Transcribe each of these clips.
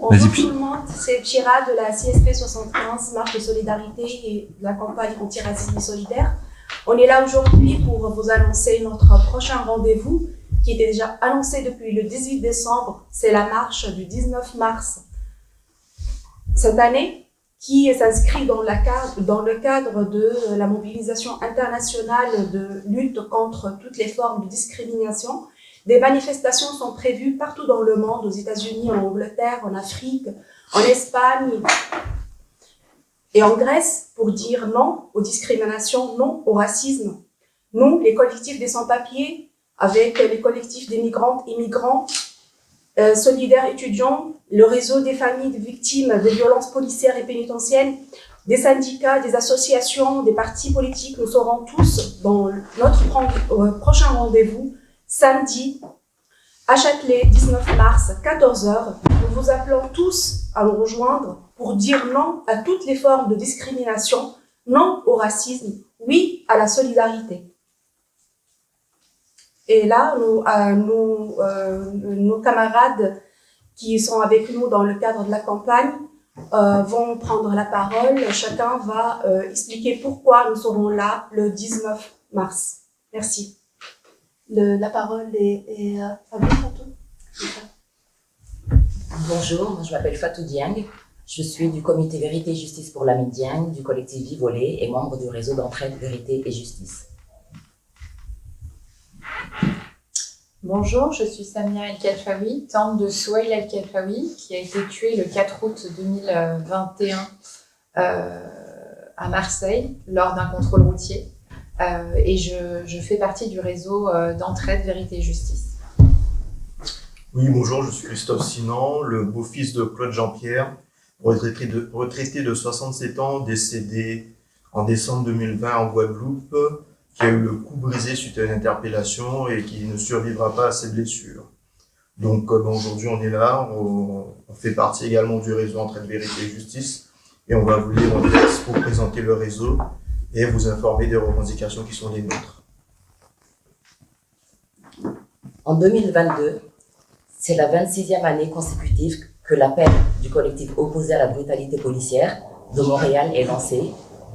Bonjour tout le monde, c'est Chira de la CSP 75, marche de solidarité et de la campagne anti-racisme solidaire. On est là aujourd'hui pour vous annoncer notre prochain rendez-vous qui était déjà annoncé depuis le 18 décembre. C'est la marche du 19 mars cette année qui s'inscrit dans le cadre de la mobilisation internationale de lutte contre toutes les formes de discrimination. Des manifestations sont prévues partout dans le monde, aux États-Unis, en Angleterre, en Afrique, en Espagne et en Grèce, pour dire non aux discriminations, non au racisme. Nous, les collectifs des sans-papiers, avec les collectifs des migrantes et migrants, solidaires étudiants, le réseau des familles de victimes de violences policières et pénitentiaires, des syndicats, des associations, des partis politiques, nous serons tous dans notre prochain rendez-vous samedi à Châtelet, 19 mars, 14h. Nous vous appelons tous à nous rejoindre pour dire non à toutes les formes de discrimination, non au racisme, oui à la solidarité. Et là, nos camarades qui sont avec nous dans le cadre de la campagne vont prendre la parole. Chacun va expliquer pourquoi nous serons là le 19 mars. Merci. La parole est à vous, Fatou. Bonjour, je m'appelle Fatou Dieng. Je suis du comité Vérité et Justice pour la Dieng, du collectif Vivolé et membre du réseau d'entraide Vérité et Justice. Bonjour, je suis Samia El-Khalfaoui, tante de Souhail El-Khalfaoui, qui a été tuée le 4 août 2021 à Marseille lors d'un contrôle routier. Et je fais partie du réseau d'entraide Vérité et Justice. Oui, bonjour, je suis Christophe Sinan, le beau-fils de Claude Jean-Pierre, retraité de 67 ans, décédé en décembre 2020 en Guadeloupe, qui a eu le cou brisé suite à une interpellation et qui ne survivra pas à ses blessures. Donc aujourd'hui on est là, on fait partie également du réseau Entraide Vérité et Justice et on va vous lire un texte pour présenter le réseau et vous informer des revendications qui sont les nôtres. En 2022, c'est la 26e année consécutive que l'appel du collectif opposé à la brutalité policière de Montréal est lancé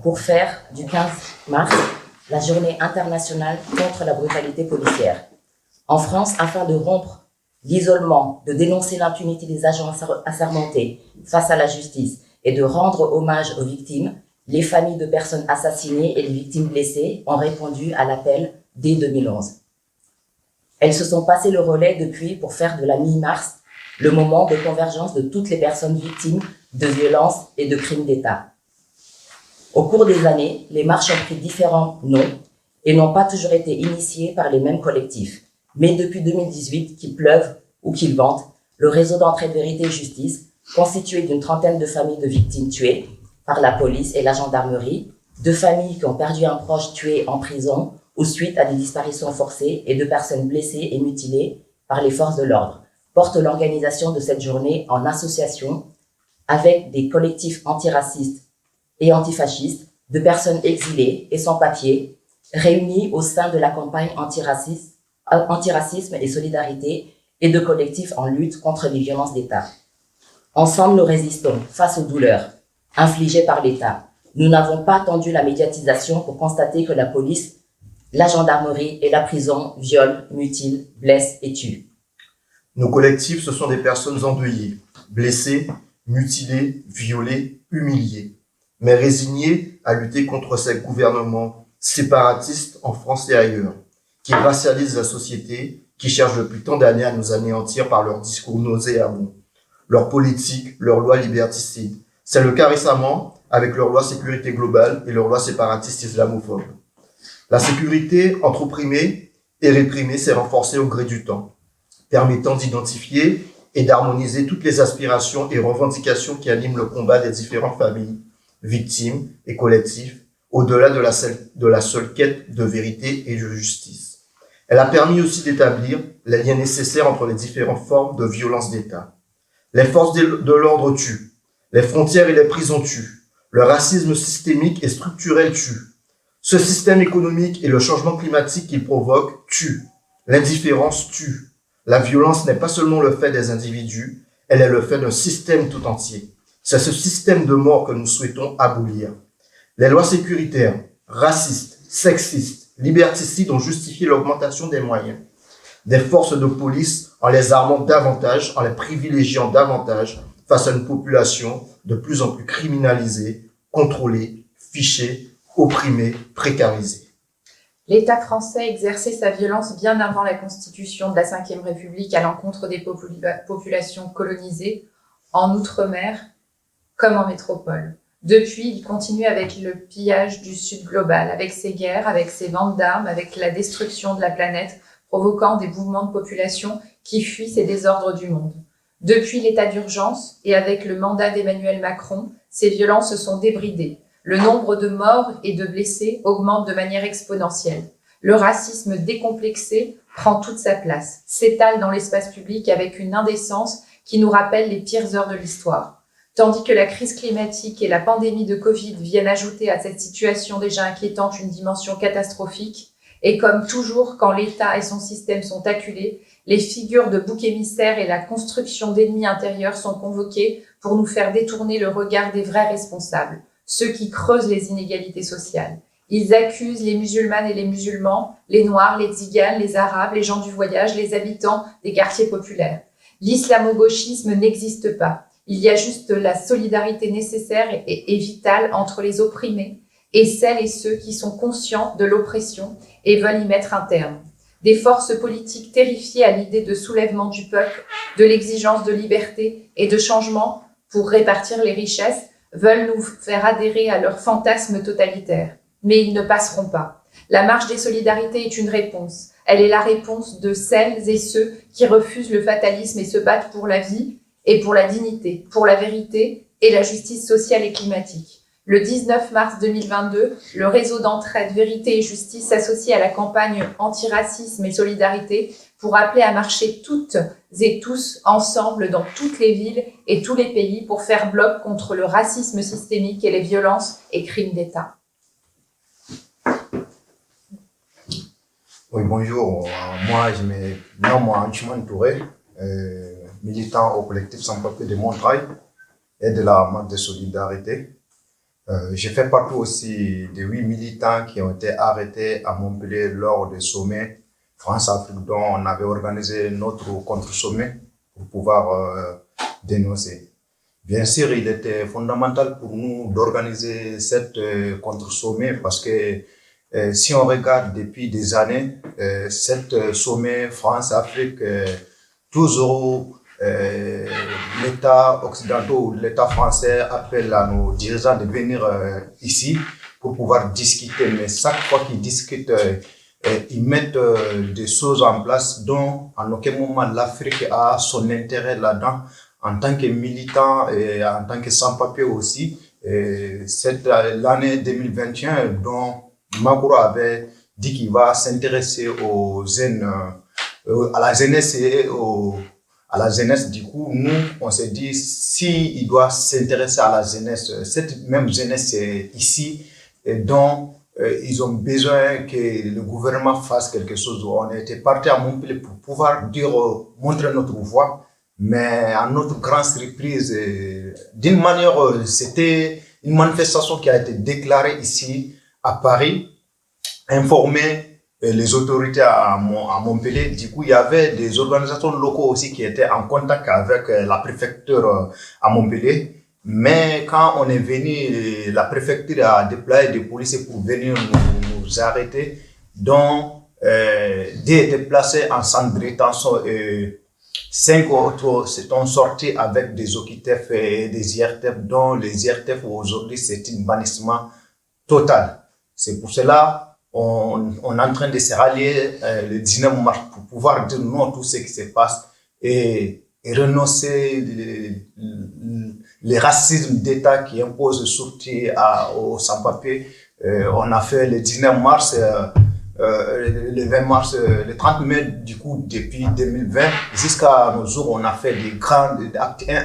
pour faire du 15 mars la journée internationale contre la brutalité policière. En France, afin de rompre l'isolement, de dénoncer l'impunité des agents assermentés face à la justice et de rendre hommage aux victimes, les familles de personnes assassinées et les victimes blessées ont répondu à l'appel dès 2011. Elles se sont passées le relais depuis pour faire de la mi-mars le moment de convergence de toutes les personnes victimes de violences et de crimes d'État. Au cours des années, les marches ont pris différents noms et n'ont pas toujours été initiées par les mêmes collectifs. Mais depuis 2018, qu'il pleuve ou qu'il vente, le réseau d'entraide Vérité et Justice, constitué d'une trentaine de familles de victimes tuées par la police et la gendarmerie, de familles qui ont perdu un proche tué en prison ou suite à des disparitions forcées et de personnes blessées et mutilées par les forces de l'ordre, porte l'organisation de cette journée en association avec des collectifs antiracistes et antifascistes, de personnes exilées et sans papier, réunis au sein de la campagne antiracisme et solidarité et de collectifs en lutte contre les violences d'État. Ensemble, nous résistons face aux douleurs infligées par l'État. Nous n'avons pas attendu la médiatisation pour constater que la police, la gendarmerie et la prison violent, mutilent, blessent et tuent. Nos collectifs, ce sont des personnes endeuillées, blessées, mutilées, violées, humiliées, mais résignées à lutter contre ces gouvernements séparatistes en France et ailleurs, qui racialisent la société, qui cherchent depuis tant d'années à nous anéantir par leurs discours nauséabonds, leurs politiques, leurs lois liberticides. C'est le cas récemment avec leur loi sécurité globale et leur loi séparatiste islamophobe. La sécurité entre opprimés et réprimés s'est renforcée au gré du temps, permettant d'identifier et d'harmoniser toutes les aspirations et revendications qui animent le combat des différentes familles, victimes et collectifs, au-delà de la seule quête de vérité et de justice. Elle a permis aussi d'établir les liens nécessaires entre les différentes formes de violence d'État. Les forces de l'ordre tuent, les frontières et les prisons tuent, le racisme systémique et structurel tue. Ce système économique et le changement climatique qu'il provoque tuent. L'indifférence tue. La violence n'est pas seulement le fait des individus, Elle est le fait d'un système tout entier. C'est ce système de mort que nous souhaitons abolir. Les lois sécuritaires, racistes, sexistes, liberticides ont justifié l'augmentation des moyens des forces de police en les armant davantage, en les privilégiant davantage face à une population de plus en plus criminalisée, contrôlée, fichée, opprimée, précarisée. L'État français exerçait sa violence bien avant la constitution de la Ve République à l'encontre des populations colonisées, en Outre-mer comme en métropole. Depuis, il continue avec le pillage du Sud global, avec ses guerres, avec ses ventes d'armes, avec la destruction de la planète, provoquant des mouvements de population qui fuient ces désordres du monde. Depuis l'état d'urgence et avec le mandat d'Emmanuel Macron, ces violences se sont débridées. Le nombre de morts et de blessés augmente de manière exponentielle. Le racisme décomplexé prend toute sa place, s'étale dans l'espace public avec une indécence qui nous rappelle les pires heures de l'histoire. Tandis que la crise climatique et la pandémie de Covid viennent ajouter à cette situation déjà inquiétante une dimension catastrophique, et comme toujours quand l'État et son système sont acculés, les figures de boucs émissaires et la construction d'ennemis intérieurs sont convoquées pour nous faire détourner le regard des vrais responsables, ceux qui creusent les inégalités sociales. Ils accusent les musulmanes et les musulmans, les noirs, les tziganes, les arabes, les gens du voyage, les habitants des quartiers populaires. L'islamo-gauchisme n'existe pas. Il y a juste la solidarité nécessaire et vitale entre les opprimés et celles et ceux qui sont conscients de l'oppression et veulent y mettre un terme. Des forces politiques terrifiées à l'idée de soulèvement du peuple, de l'exigence de liberté et de changement pour répartir les richesses, veulent nous faire adhérer à leurs fantasmes totalitaires. Mais ils ne passeront pas. La marche des solidarités est une réponse. Elle est la réponse de celles et ceux qui refusent le fatalisme et se battent pour la vie et pour la dignité, pour la vérité et la justice sociale et climatique. Le 19 mars 2022, le réseau d'entraide Vérité et Justice s'associe à la campagne Antiracisme et Solidarité pour appeler à marcher toutes et tous ensemble dans toutes les villes et tous les pays pour faire bloc contre le racisme systémique et les violences et crimes d'État. Oui, bonjour. Moi, je me nomme Antuman Touré, militant au collectif Sans Papier de Montreuil et de la marche de solidarité. Je fais partie aussi des 8 militants qui ont été arrêtés à Montpellier lors des sommets France-Afrique dont on avait organisé notre contre-sommet pour pouvoir dénoncer. Bien sûr, il était fondamental pour nous d'organiser cette contre-sommet parce que si on regarde depuis des années, cette sommet France-Afrique, toujours l'État occidental ou l'État français appelle à nos dirigeants de venir ici pour pouvoir discuter. Mais chaque fois qu'ils discutent, ils mettent des choses en place dont en aucun moment l'Afrique a son intérêt là-dedans. En tant que militant et en tant que sans-papier aussi, l'année 2021 dont Macron avait dit qu'il va s'intéresser à la jeunesse et à la jeunesse. Du coup, nous, on s'est dit, s'il doit s'intéresser à la jeunesse, cette même jeunesse ici, dont ils ont besoin que le gouvernement fasse quelque chose. On était parti à Montpellier pour pouvoir montrer notre voix, mais à notre grande surprise, d'une manière, c'était une manifestation qui a été déclarée ici à Paris, informer les autorités à Montpellier. Du coup, il y avait des organisations locaux aussi qui étaient en contact avec la préfecture à Montpellier. Mais quand on est venu, la préfecture a déployé des policiers pour venir nous arrêter, dont 10 étaient placés en centre de rétention et 5 autres sont sortis avec des OQTF et des IRTF, dont les IRTF aujourd'hui c'est un bannissement total. C'est pour cela on est en train de se rallier le 19 mars pour pouvoir dire non à tout ce qui se passe et renoncer les racismes d'État qui imposent surtout aux sans-papiers. On a fait le 19 mars, le 20 mars, le 30 mai, du coup, depuis 2020, jusqu'à nos jours, on a fait des grands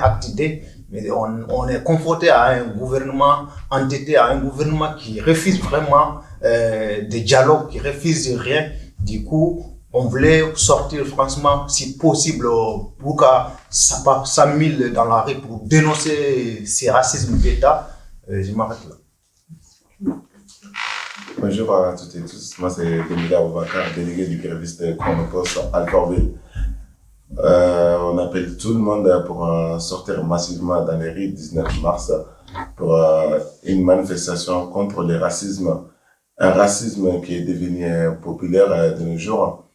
actes D, mais on est confronté à un gouvernement entêté, à un gouvernement qui refuse vraiment des dialogues, qui refuse rien. Du coup, on voulait sortir franchement, si possible, pour que ça passe 100 000 dans la rue pour dénoncer ces racismes d'État. Je m'arrête là. Bonjour à toutes et tous, moi c'est Demila Aboubacar, délégué du gréviste Chronopost Alfortville. On appelle tout le monde pour sortir massivement dans les rues le 19 mars pour une manifestation contre le racisme. Un racisme qui est devenu populaire de nos jours.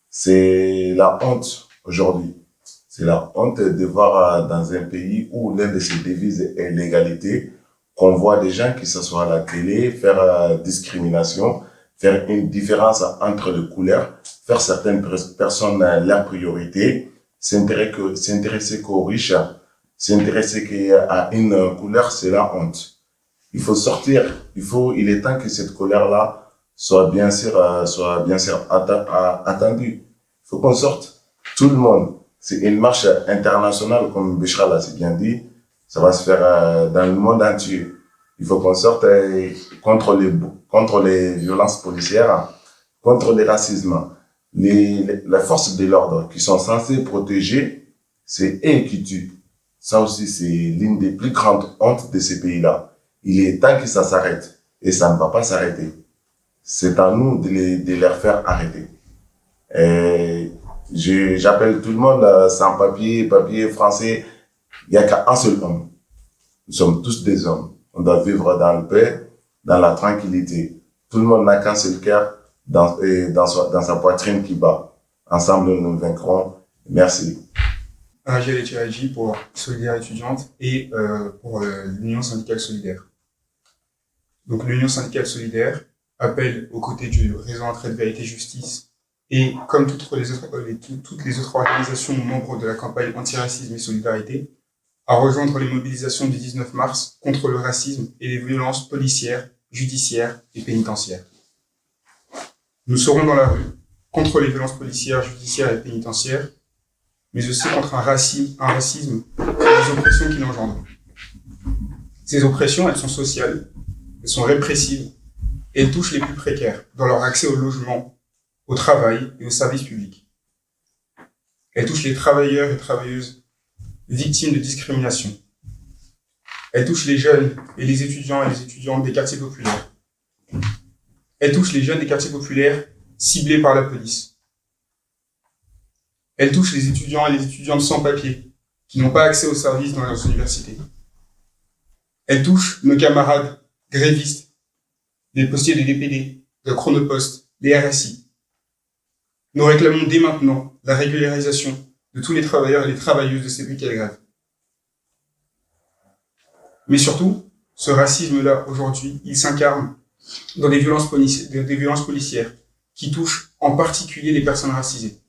C'est la honte aujourd'hui. C'est la honte de voir dans un pays où l'un de ses devises est l'égalité, qu'on voit des gens qui s'assoient à la télé faire discrimination, faire une différence entre les couleurs, faire certaines personnes leur priorité, s'intéresser qu'aux riches, s'intéresser qu'à une couleur, c'est la honte. Il faut sortir, il est temps que cette colère-là soit bien sûr attendue. Il faut qu'on sorte, tout le monde. C'est une marche internationale, comme Béchra l'a si bien dit. Ça va se faire dans le monde entier. Il faut qu'on sorte contre les violences policières, contre les racismes. Les forces de l'ordre qui sont censées protéger, c'est eux qui tuent. Ça aussi, c'est l'une des plus grandes hontes de ces pays-là. Il est temps que ça s'arrête. Et ça ne va pas s'arrêter. C'est à nous de leur faire arrêter. Et j'appelle tout le monde sans papier français. Il n'y a qu'un seul homme. Nous sommes tous des hommes. On doit vivre dans le paix, dans la tranquillité. Tout le monde n'a qu'un seul cœur dans sa poitrine qui bat. Ensemble, nous vaincrons. Merci. Rachel Etiaji pour Solidaire étudiante et pour l'Union syndicale solidaire. Donc l'Union syndicale solidaire appelle aux côtés du réseau Entraide Vérité Justice et comme toutes les autres organisations membres de la campagne Antiracisme et Solidarité à rejoindre les mobilisations du 19 mars contre le racisme et les violences policières, judiciaires et pénitentiaires. Nous serons dans la rue contre les violences policières, judiciaires et pénitentiaires, mais aussi contre un racisme et les oppressions qu'il engendre. Ces oppressions, elles sont sociales, elles sont répressives, et elles touchent les plus précaires dans leur accès au logement, au travail et aux services publics. Elles touchent les travailleurs et travailleuses victimes de discrimination. Elles touchent les jeunes et les étudiantes des quartiers populaires. Elles touchent les jeunes des quartiers populaires ciblés par la police. Elles touchent les étudiants et les étudiantes sans papier qui n'ont pas accès aux services dans leurs universités. Elles touchent nos camarades grévistes, les postiers des DPD, de Chronopost, les RSI. Nous réclamons dès maintenant la régularisation de tous les travailleurs et les travailleuses de ces précaires grèves. Mais surtout, ce racisme-là, aujourd'hui, il s'incarne dans des violences policières qui touchent en particulier les personnes racisées.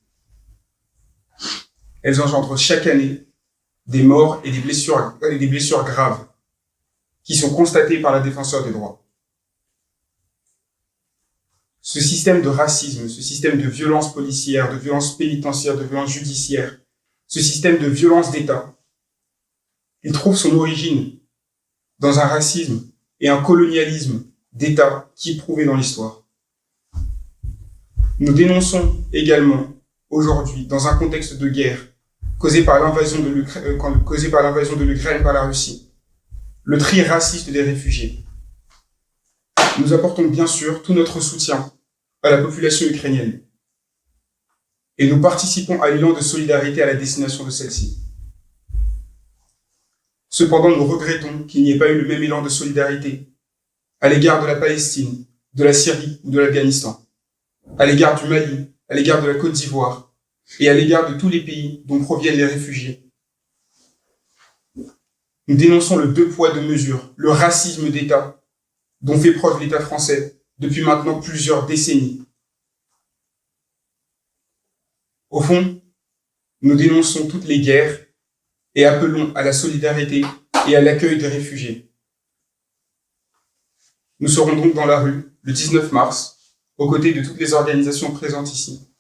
Elles engendrent chaque année des morts et des blessures graves qui sont constatées par la défenseur des droits. Ce système de racisme, ce système de violence policière, de violence pénitentiaire, de violence judiciaire, ce système de violence d'État, il trouve son origine dans un racisme et un colonialisme d'État qui est prouvé dans l'histoire. Nous dénonçons également aujourd'hui, dans un contexte de guerre causé par l'invasion de l'Ukraine par la Russie, le tri raciste des réfugiés. Nous apportons bien sûr tout notre soutien à la population ukrainienne et nous participons à l'élan de solidarité à la destination de celle-ci. Cependant, nous regrettons qu'il n'y ait pas eu le même élan de solidarité à l'égard de la Palestine, de la Syrie ou de l'Afghanistan, à l'égard du Mali, à l'égard de la Côte d'Ivoire et à l'égard de tous les pays dont proviennent les réfugiés. Nous dénonçons le deux poids deux mesures, le racisme d'État dont fait preuve l'État français depuis maintenant plusieurs décennies. Au fond, nous dénonçons toutes les guerres et appelons à la solidarité et à l'accueil des réfugiés. Nous serons donc dans la rue le 19 mars, aux côtés de toutes les organisations présentes ici,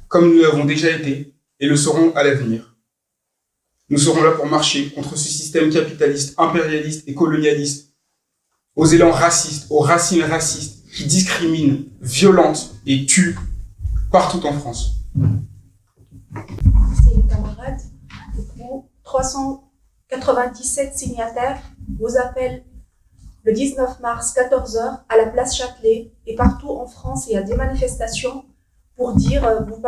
comme nous l'avons déjà été et le serons à l'avenir. Nous serons là pour marcher contre ce système capitaliste, impérialiste et colonialiste, aux élans racistes, aux racines racistes qui discriminent, violentent et tuent partout en France. Merci les camarades. Du coup, 397 signataires vous appellent le 19 mars 14h à la place Châtelet, et partout en France il y a des manifestations pour dire, vous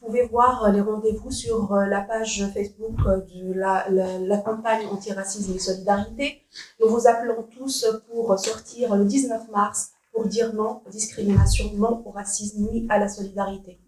pouvez voir les rendez-vous sur la page Facebook de la campagne antiracisme et solidarité. Nous vous appelons tous pour sortir le 19 mars pour dire non aux discriminations, non au racisme ni à la solidarité.